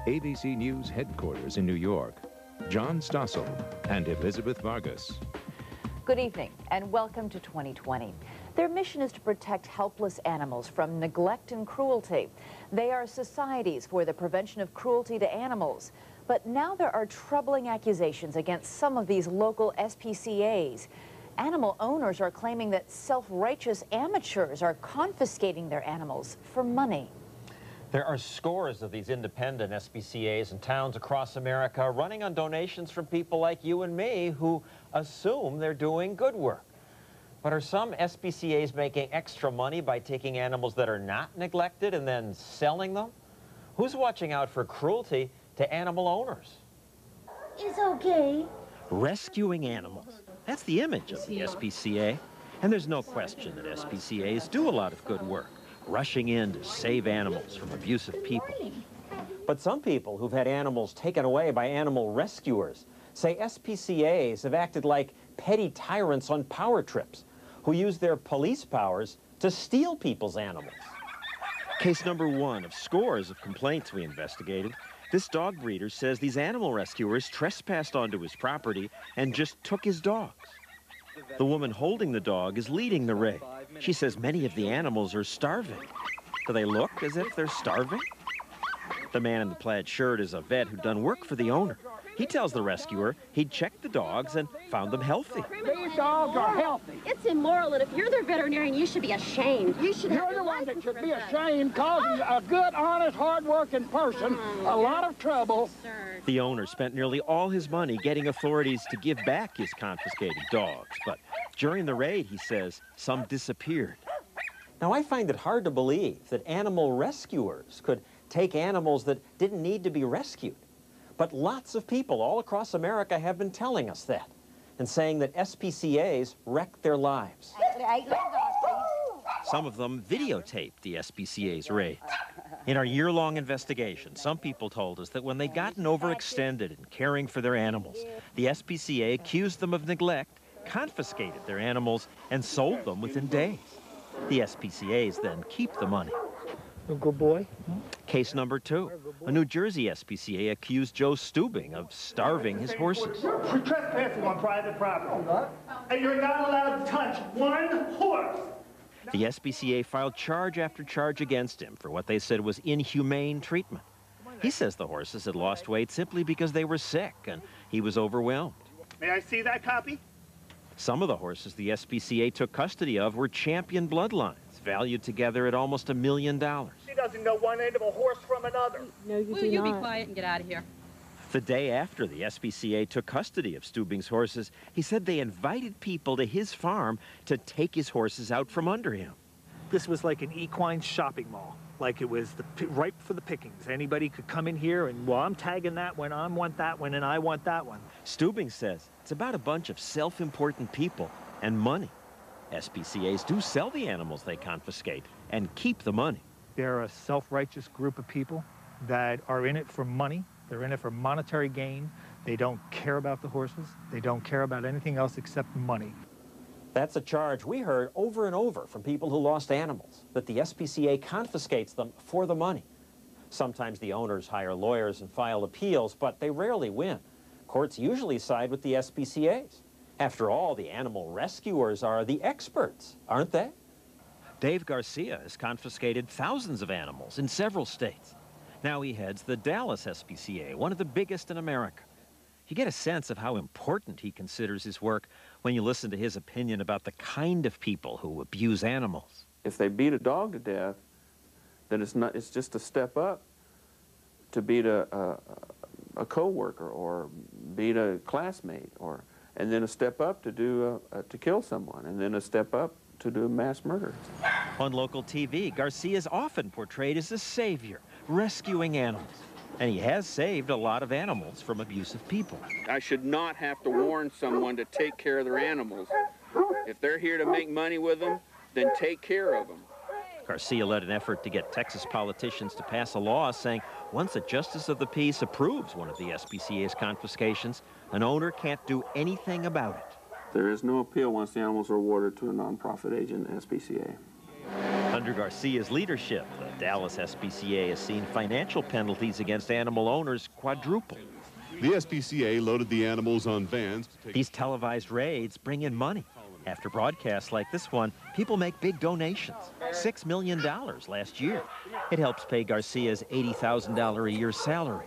ABC News headquarters in New York, John Stossel and Elizabeth Vargas. Good evening and welcome to 2020. Their mission is to protect helpless animals from neglect and cruelty. They are societies for the prevention of cruelty to animals. But now there are troubling accusations against some of these local SPCAs. Animal owners are claiming that self-righteous amateurs are confiscating their animals for money. There are scores of these independent SPCAs in towns across America running on donations from people like you and me who assume they're doing good work. But are some SPCAs making extra money by taking animals that are not neglected and then selling them? Who's watching out for cruelty to animal owners? It's okay. Rescuing animals. That's the image of the SPCA. And there's no question that SPCAs do a lot of good work, rushing in to save animals from abusive people. But some people who've had animals taken away by animal rescuers say SPCAs have acted like petty tyrants on power trips who use their police powers to steal people's animals. Case number one of scores of complaints we investigated. This dog breeder says these animal rescuers trespassed onto his property and just took his dogs. The woman holding the dog is leading the raid. She says many of the animals are starving. Do they look as if they're starving? The man in the plaid shirt is a vet who'd done work for the owner. He tells the rescuer he'd checked the dogs and found them healthy. These dogs are healthy. It's immoral, and if you're their veterinarian, you should be ashamed. You're the one that should be ashamed, causing a good, honest, hard-working person a lot of trouble. The owner spent nearly all his money getting authorities to give back his confiscated dogs. But during the raid, he says, some disappeared. Now, I find it hard to believe that animal rescuers could take animals that didn't need to be rescued. But lots of people all across America have been telling us that and saying that SPCAs wreck their lives. Some of them videotaped the SPCA's raids. In our year-long investigation, some people told us that when they'd gotten overextended in caring for their animals, the SPCA accused them of neglect, confiscated their animals, and sold them within days. The SPCAs then keep the money. Good boy. Case number two. A New Jersey SPCA accused Joe Stubing of starving his horses. You're trespassing on private property. And you're not allowed to touch one horse. The SPCA filed charge after charge against him for what they said was inhumane treatment. He says the horses had lost weight simply because they were sick and he was overwhelmed. May I see that copy? Some of the horses the SPCA took custody of were champion bloodlines, valued together at almost $1 million. She doesn't know one end of a horse from another. No, you do not. Will you be quiet and get out of here? The day after the SPCA took custody of Stubing's horses, he said they invited people to his farm to take his horses out from under him. This was like an equine shopping mall. Like it was ripe for the pickings. Anybody could come in here and, well, I'm tagging that one, I want that one, and I want that one. Stubing says it's about a bunch of self-important people and money. SPCAs do sell the animals they confiscate and keep the money. They're a self-righteous group of people that are in it for money. They're in it for monetary gain. They don't care about the horses. They don't care about anything else except money. That's a charge we heard over and over from people who lost animals, that the SPCA confiscates them for the money. Sometimes the owners hire lawyers and file appeals, but they rarely win. Courts usually side with the SPCAs. After all, the animal rescuers are the experts, aren't they? Dave Garcia has confiscated thousands of animals in several states. Now he heads the Dallas SPCA, one of the biggest in America. You get a sense of how important he considers his work when you listen to his opinion about the kind of people who abuse animals. If they beat a dog to death, then it's just a step up to beat a co-worker or beat a classmate, and then a step up to kill someone, and then a step up to do a mass murder. On local TV, Garcia is often portrayed as a savior, rescuing animals. And he has saved a lot of animals from abusive people. I should not have to warn someone to take care of their animals. If they're here to make money with them, then take care of them. Garcia led an effort to get Texas politicians to pass a law saying once a justice of the peace approves one of the SPCA's confiscations, an owner can't do anything about it. There is no appeal once the animals are awarded to a nonprofit agent, SPCA. Under Garcia's leadership, the Dallas SPCA has seen financial penalties against animal owners quadruple. The SPCA loaded the animals on vans. These televised raids bring in money. After broadcasts like this one, people make big donations. $6 million last year. It helps pay Garcia's $80,000 a year salary.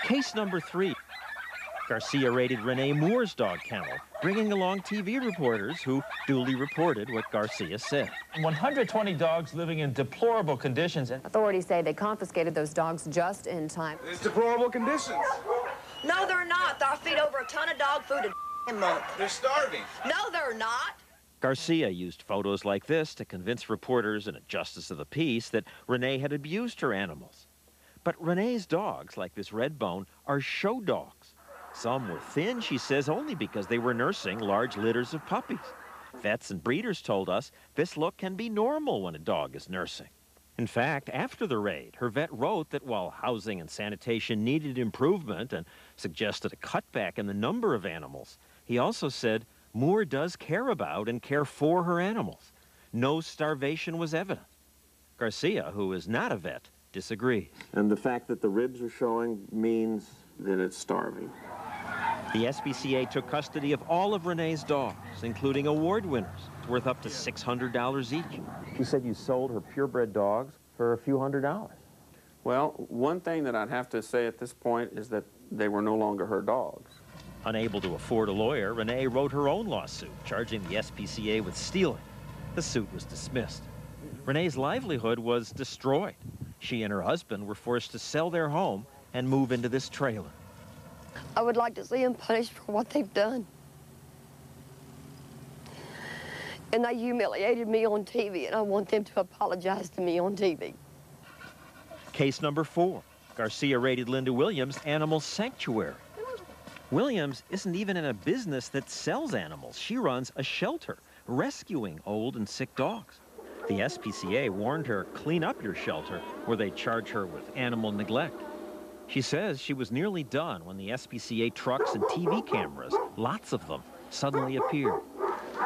Case number 3. Garcia raided Renee Moore's dog kennel, bringing along TV reporters who duly reported what Garcia said. 120 dogs living in deplorable conditions. Authorities say they confiscated those dogs just in time. It's deplorable conditions. No, they're not. I feed over a ton of dog food a month. They're starving. No, they're not. Garcia used photos like this to convince reporters and a justice of the peace that Renee had abused her animals. But Renee's dogs, like this red bone, are show dogs. Some were thin, she says, only because they were nursing large litters of puppies. Vets and breeders told us this look can be normal when a dog is nursing. In fact, after the raid, her vet wrote that while housing and sanitation needed improvement and suggested a cutback in the number of animals, he also said Moore does care about and care for her animals. No starvation was evident. Garcia, who is not a vet, disagrees. And the fact that the ribs are showing means that it's starving. The SPCA took custody of all of Renee's dogs, including award winners, worth up to $600 each. You said you sold her purebred dogs for a few $100s. Well, one thing that I'd have to say at this point is that they were no longer her dogs. Unable to afford a lawyer, Renee wrote her own lawsuit, charging the SPCA with stealing. The suit was dismissed. Renee's livelihood was destroyed. She and her husband were forced to sell their home and move into this trailer. I would like to see them punished for what they've done. And they humiliated me on TV, and I want them to apologize to me on TV. Case number 4. Garcia raided Linda Williams' animal sanctuary. Williams isn't even in a business that sells animals. She runs a shelter, rescuing old and sick dogs. The SPCA warned her, clean up your shelter, or they charge her with animal neglect. She says she was nearly done when the SPCA trucks and TV cameras, lots of them, suddenly appeared.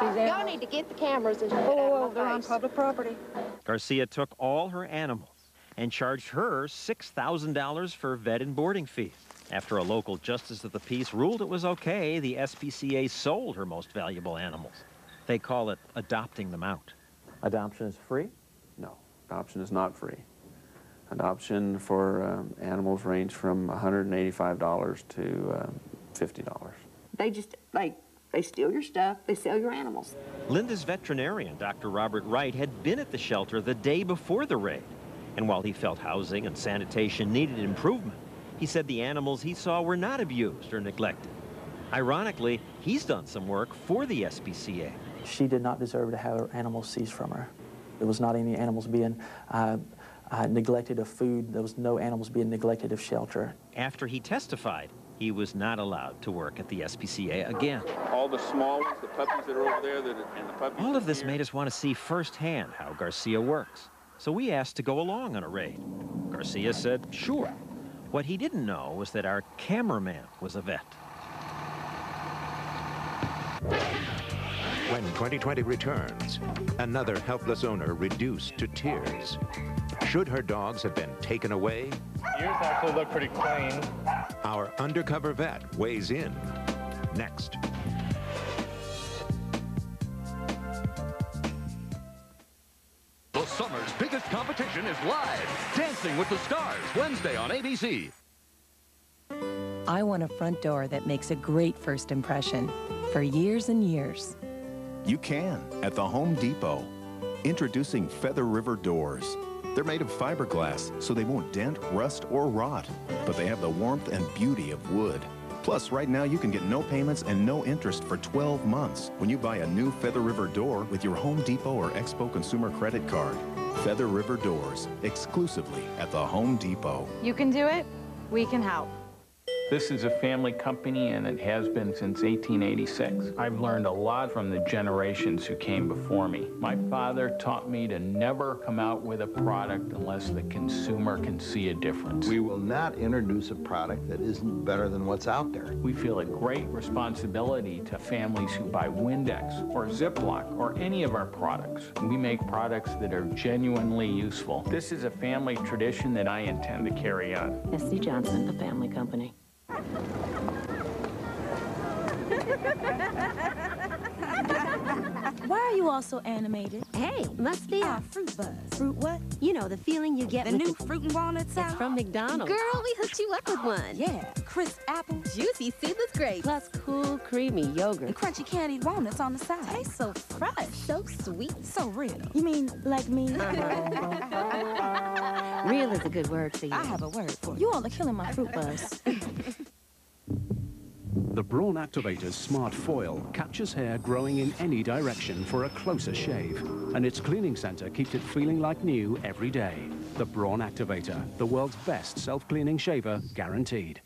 Y'all need to get the cameras and they're on public property. Garcia took all her animals and charged her $6,000 for vet and boarding fees. After a local justice of the peace ruled it was okay, the SPCA sold her most valuable animals. They call it adopting them out. Adoption is free? No, adoption is not free. Adoption for animals range from $185 to $50. They steal your stuff, they sell your animals. Linda's veterinarian, Dr. Robert Wright, had been at the shelter the day before the raid. And while he felt housing and sanitation needed improvement, he said the animals he saw were not abused or neglected. Ironically, he's done some work for the SPCA. She did not deserve to have her animals seized from her. There was not any animals being neglected of food. There was no animals being neglected of shelter. After he testified, he was not allowed to work at the SPCA again. All the small ones, the puppies that are over there, and the puppies. All of this made us want to see firsthand how Garcia works. So we asked to go along on a raid. Garcia said, sure. What he didn't know was that our cameraman was a vet. When 2020 returns, another helpless owner reduced to tears. Should her dogs have been taken away? Yours actually look pretty clean. Our undercover vet weighs in. Next. The summer's biggest competition is live. Dancing with the Stars, Wednesday on ABC. I want a front door that makes a great first impression for years and years. You can at the Home Depot. Introducing Feather River doors. They're made of fiberglass, so they won't dent, rust, or rot, but they have the warmth and beauty of wood. Plus, right now you can get no payments and no interest for 12 months when you buy a new Feather River door with your Home Depot or Expo consumer credit card. Feather River doors, exclusively at the Home Depot. You can do it. We can help. This is a family company, and it has been since 1886. I've learned a lot from the generations who came before me. My father taught me to never come out with a product unless the consumer can see a difference. We will not introduce a product that isn't better than what's out there. We feel a great responsibility to families who buy Windex or Ziploc or any of our products. We make products that are genuinely useful. This is a family tradition that I intend to carry on. S.C. Johnson, the family company. Why are you all so animated? Hey, must be our fruit buzz. Fruit what? You know, the feeling you get the with new fruit and walnut salad? It's from McDonald's. Girl, we hooked you up with one. Yeah, crisp apple, juicy seedless grapes, plus cool, creamy yogurt. And crunchy candied walnuts on the side. Tastes so fresh. So sweet. So real. You mean like me? Real is a good word for you. I have a word for you. You all are killing my fruit buzz. The Brawn Activator's smart foil captures hair growing in any direction for a closer shave. And its cleaning center keeps it feeling like new every day. The Brawn Activator, the world's best self-cleaning shaver, guaranteed.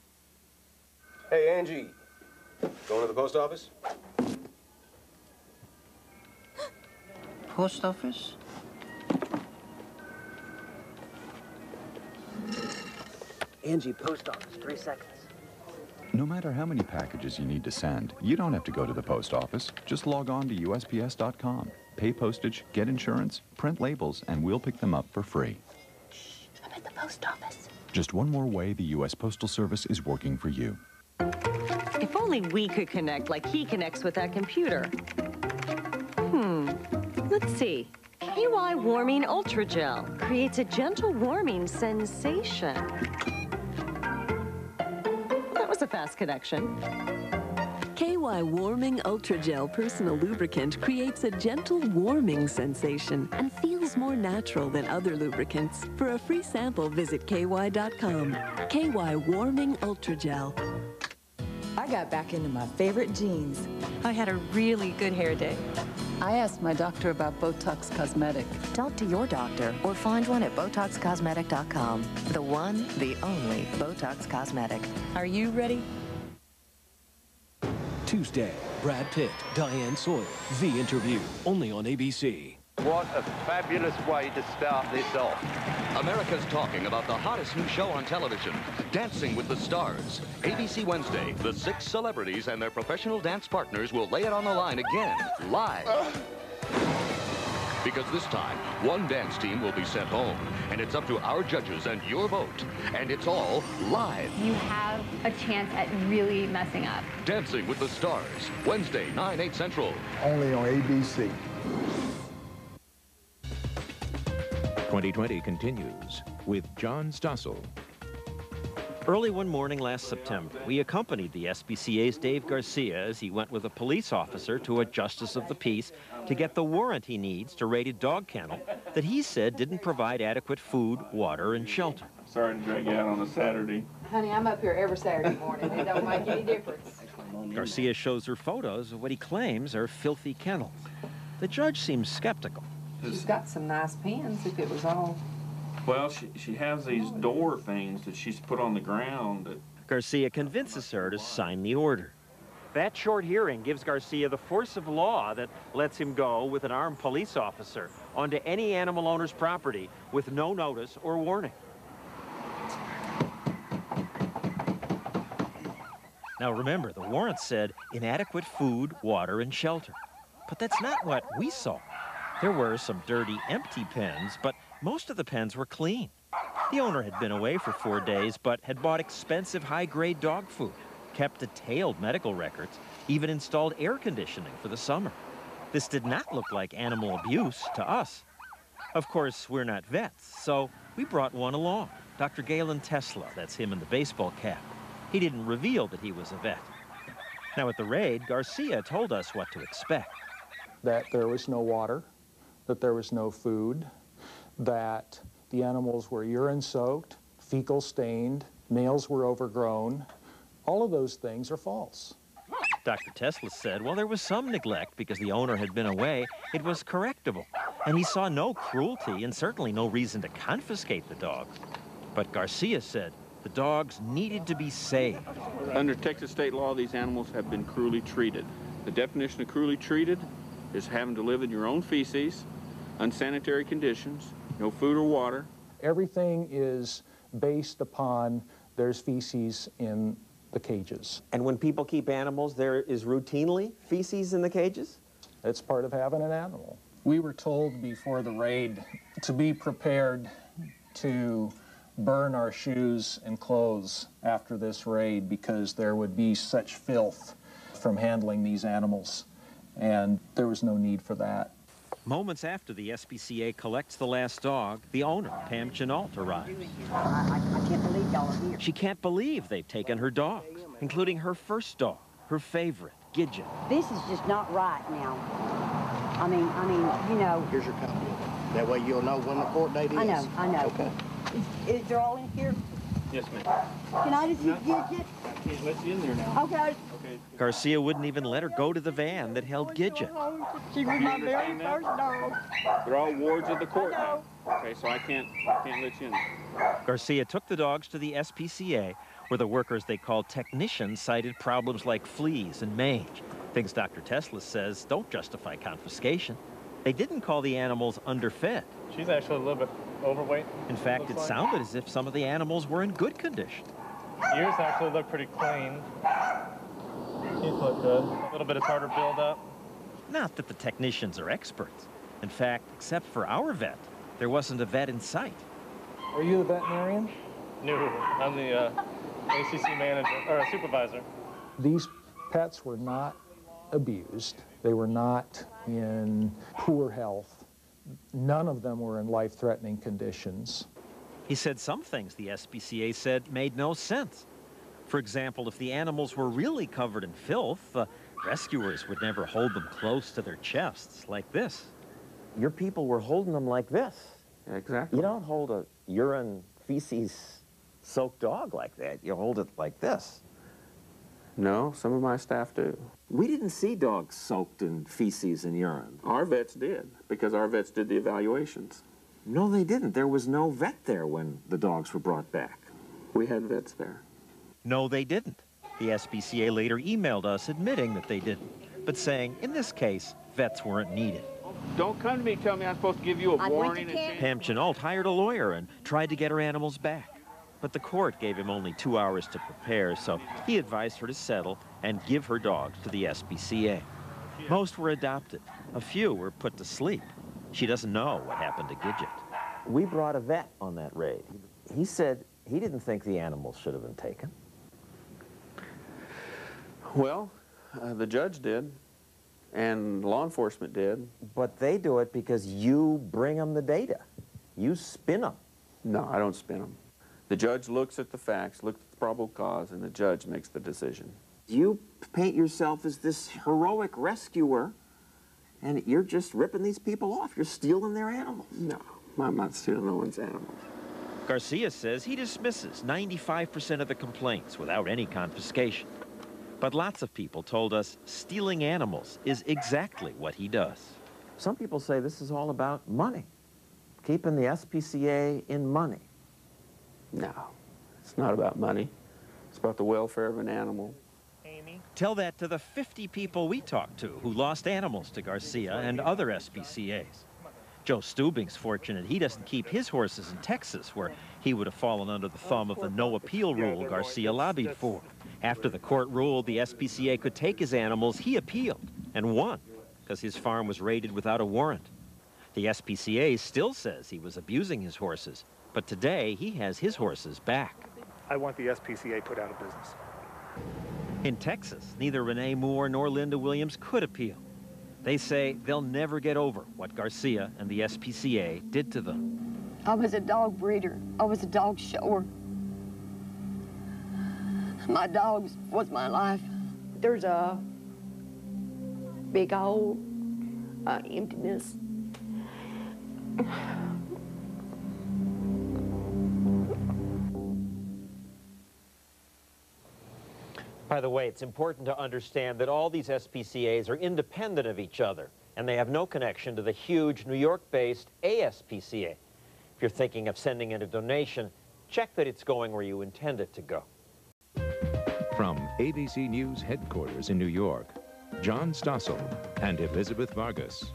Hey, Angie. Going to the post office? Post office? Angie, post office, 3 seconds. No matter how many packages you need to send, you don't have to go to the post office. Just log on to USPS.com. Pay postage, get insurance, print labels, and we'll pick them up for free. Shh, I'm at the post office. Just one more way the U.S. Postal Service is working for you. If only we could connect like he connects with that computer. Let's see. KY Warming Ultra Gel creates a gentle warming sensation. That was a fast connection. KY Warming Ultra Gel Personal Lubricant creates a gentle warming sensation and feels more natural than other lubricants. For a free sample, visit ky.com. KY Warming Ultra Gel. I got back into my favorite jeans. I had a really good hair day. I asked my doctor about Botox Cosmetic. Talk to your doctor or find one at BotoxCosmetic.com. The one, the only Botox Cosmetic. Are you ready? Tuesday, Brad Pitt, Diane Sawyer, The Interview, only on ABC. What a fabulous way to start this off. America's talking about the hottest new show on television, Dancing with the Stars. ABC Wednesday, the 6 celebrities and their professional dance partners will lay it on the line again, live. Because this time, one dance team will be sent home, and it's up to our judges and your vote. And it's all live. You have a chance at really messing up. Dancing with the Stars, Wednesday, 9, 8 Central. Only on ABC. 2020 continues with John Stossel. Early one morning last September, we accompanied the SPCA's Dave Garcia as he went with a police officer to a justice of the peace to get the warrant he needs to raid a dog kennel that he said didn't provide adequate food, water, and shelter. Sorry to drag you out on a Saturday. Honey, I'm up here every Saturday morning. It don't make any difference. Garcia shows her photos of what he claims are filthy kennels. The judge seems skeptical. She's got some nice pens if it was all. Well, she has these door things that she's put on the ground. Garcia convinces her to sign the order. That short hearing gives Garcia the force of law that lets him go with an armed police officer onto any animal owner's property with no notice or warning. Now remember, the warrant said inadequate food, water, and shelter. But that's not what we saw. There were some dirty, empty pens, but most of the pens were clean. The owner had been away for 4 days, but had bought expensive, high-grade dog food, kept detailed medical records, even installed air conditioning for the summer. This did not look like animal abuse to us. Of course, we're not vets, so we brought one along, Dr. Galen Tesla, that's him in the baseball cap. He didn't reveal that he was a vet. Now at the raid, Garcia told us what to expect. That there was no water, that there was no food, that the animals were urine-soaked, fecal-stained, nails were overgrown. All of those things are false. Dr. Tesla said, well, there was some neglect because the owner had been away. It was correctable. And he saw no cruelty and certainly no reason to confiscate the dog. But Garcia said, The dogs needed to be saved. Under Texas state law, these animals have been cruelly treated. The definition of cruelly treated is having to live in your own feces, unsanitary conditions, no food or water. Everything is based upon there's feces in the cages. And when people keep animals, there is routinely feces in the cages? It's part of having an animal. We were told before the raid to be prepared to burn our shoes and clothes after this raid because there would be such filth from handling these animals, and there was no need for that. Moments after the SPCA collects the last dog, the owner, Pam Chenault, arrives. I can't believe y'all are here. She can't believe they've taken her dogs, including her first dog, her favorite, Gidget. This is just not right now. I mean, you know. Here's your copy of it. That way you'll know when the court date is. I know. Okay. Is they're all in here? Yes, ma'am. Can I just get it? I can't let you in there now. Okay. Garcia wouldn't even let her go to the van that held Gidget. She was my very first dog. They're all wards of the court now. Okay, so I can't let you in. Garcia took the dogs to the SPCA, where the workers they called technicians cited problems like fleas and mange, things Dr. Tesla says don't justify confiscation. They didn't call the animals underfed. She's actually a little bit overweight. In fact, it sounded as if some of the animals were in good condition. Ears actually look pretty clean. Teeth look good. A little bit of tartar buildup. Not that the technicians are experts. In fact, except for our vet, there wasn't a vet in sight. Are you the veterinarian? No, I'm the ACC manager, or supervisor. These pets were not abused. They were not in poor health. None of them were in life-threatening conditions. He said some things the SPCA said made no sense. For example, if the animals were really covered in filth, rescuers would never hold them close to their chests like this. Your people were holding them like this. Exactly. You don't hold a urine, feces-soaked dog like that. You hold it like this. No, some of my staff do. We didn't see dogs soaked in feces and urine. Our vets did, because our vets did the evaluations. No, they didn't. There was no vet there when the dogs were brought back. We had vets there. No, they didn't. The SPCA later emailed us admitting that they didn't, but saying, in this case, vets weren't needed. Don't come to me and tell me I'm supposed to give you a warning. Pam Chenault hired a lawyer and tried to get her animals back. But the court gave him only 2 hours to prepare, so he advised her to settle and give her dogs to the SPCA. Most were adopted. A few were put to sleep. She doesn't know what happened to Gidget. We brought a vet on that raid. He said he didn't think the animals should have been taken. Well, the judge did, and law enforcement did. But they do it because you bring them the data. You spin them. No, I don't spin them. The judge looks at the facts, looks at the probable cause, and the judge makes the decision. You paint yourself as this heroic rescuer, and you're just ripping these people off. You're stealing their animals. No, I'm not stealing no one's animals. Garcia says he dismisses 95% of the complaints without any confiscation. But lots of people told us stealing animals is exactly what he does. Some people say this is all about money, keeping the SPCA in money. No, it's not about money. It's about the welfare of an animal. Amy? Tell that to the 50 people we talked to who lost animals to Garcia and other SPCAs. Joe Stubing's fortunate he doesn't keep his horses in Texas, where he would have fallen under the thumb of the no appeal rule Garcia lobbied for. After the court ruled the SPCA could take his animals, he appealed and won because his farm was raided without a warrant. The SPCA still says he was abusing his horses, but today he has his horses back. I want the SPCA put out of business. In Texas, neither Renee Moore nor Linda Williams could appeal. They say they'll never get over what Garcia and the SPCA did to them. I was a dog breeder. I was a dog shower. My dogs was my life. There's a big hole, emptiness. By the way, it's important to understand that all these SPCAs are independent of each other, and they have no connection to the huge New York-based ASPCA. If you're thinking of sending in a donation, check that it's going where you intend it to go. From ABC News headquarters in New York, John Stossel and Elizabeth Vargas.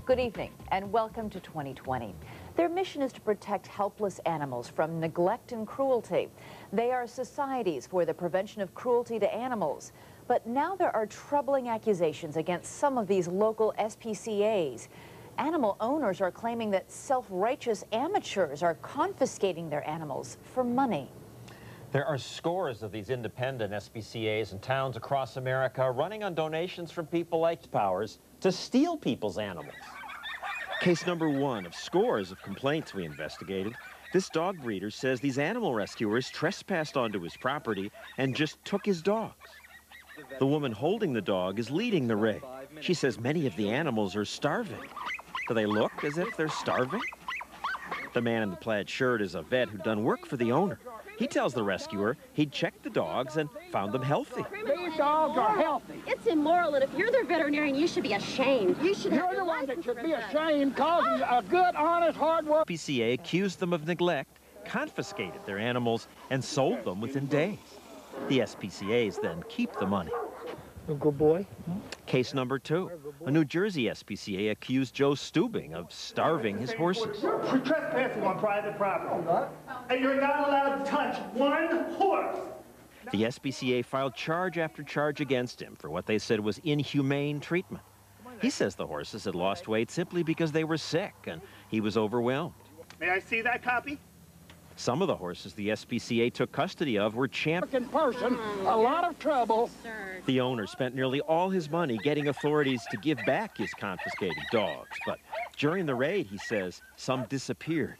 Good evening and welcome to 2020. Their mission is to protect helpless animals from neglect and cruelty. They are societies for the prevention of cruelty to animals. But now there are troubling accusations against some of these local SPCAs. Animal owners are claiming that self-righteous amateurs are confiscating their animals for money. There are scores of these independent SPCAs in towns across America running on donations from people like Taxpayers to steal people's animals. Case number 1 of scores of complaints we investigated. This dog breeder says these animal rescuers trespassed onto his property and just took his dogs. The woman holding the dog is leading the raid. She says many of the animals are starving. Do they look as if they're starving? The man in the plaid shirt is a vet who'd done work for the owner. He tells the rescuer he'd checked the dogs and found them healthy. These dogs are healthy. It's immoral, and if you're their veterinarian, you should be ashamed. You're the one that should be ashamed, causing a good, honest, hard work. SPCA accused them of neglect, confiscated their animals, and sold them within days. The SPCAs then keep the money. A good boy. Case number 2. A New Jersey SPCA accused Joe Stubing of starving his horses. You're trespassing on private property. And you're not allowed to touch one horse. The SPCA filed charge after charge against him for what they said was inhumane treatment. He says the horses had lost weight simply because they were sick and he was overwhelmed. May I see that copy? Some of the horses the SPCA took custody of were champion person, a lot of trouble. The owner spent nearly all his money getting authorities to give back his confiscated dogs, but during the raid, he says, some disappeared.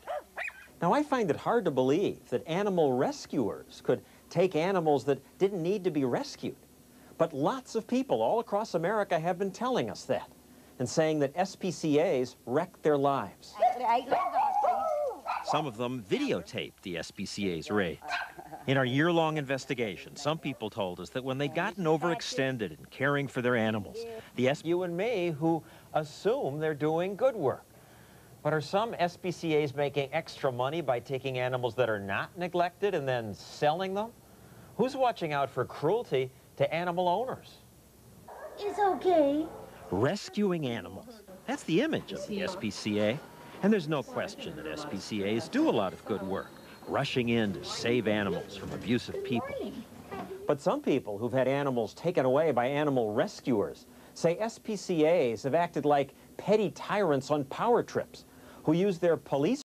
Now, I find it hard to believe that animal rescuers could take animals that didn't need to be rescued. But lots of people all across America have been telling us that and saying that SPCAs wreck their lives. Some of them videotaped the SPCA's raids. In our year-long investigation, some people told us that when they'd gotten overextended in caring for their animals, you and me who assume they're doing good work. But are some SPCAs making extra money by taking animals that are not neglected and then selling them? Who's watching out for cruelty to animal owners? It's okay. Rescuing animals. That's the image of the SPCA. And there's no question that SPCAs do a lot of good work, rushing in to save animals from abusive people. But some people who've had animals taken away by animal rescuers say SPCAs have acted like petty tyrants on power trips who use their police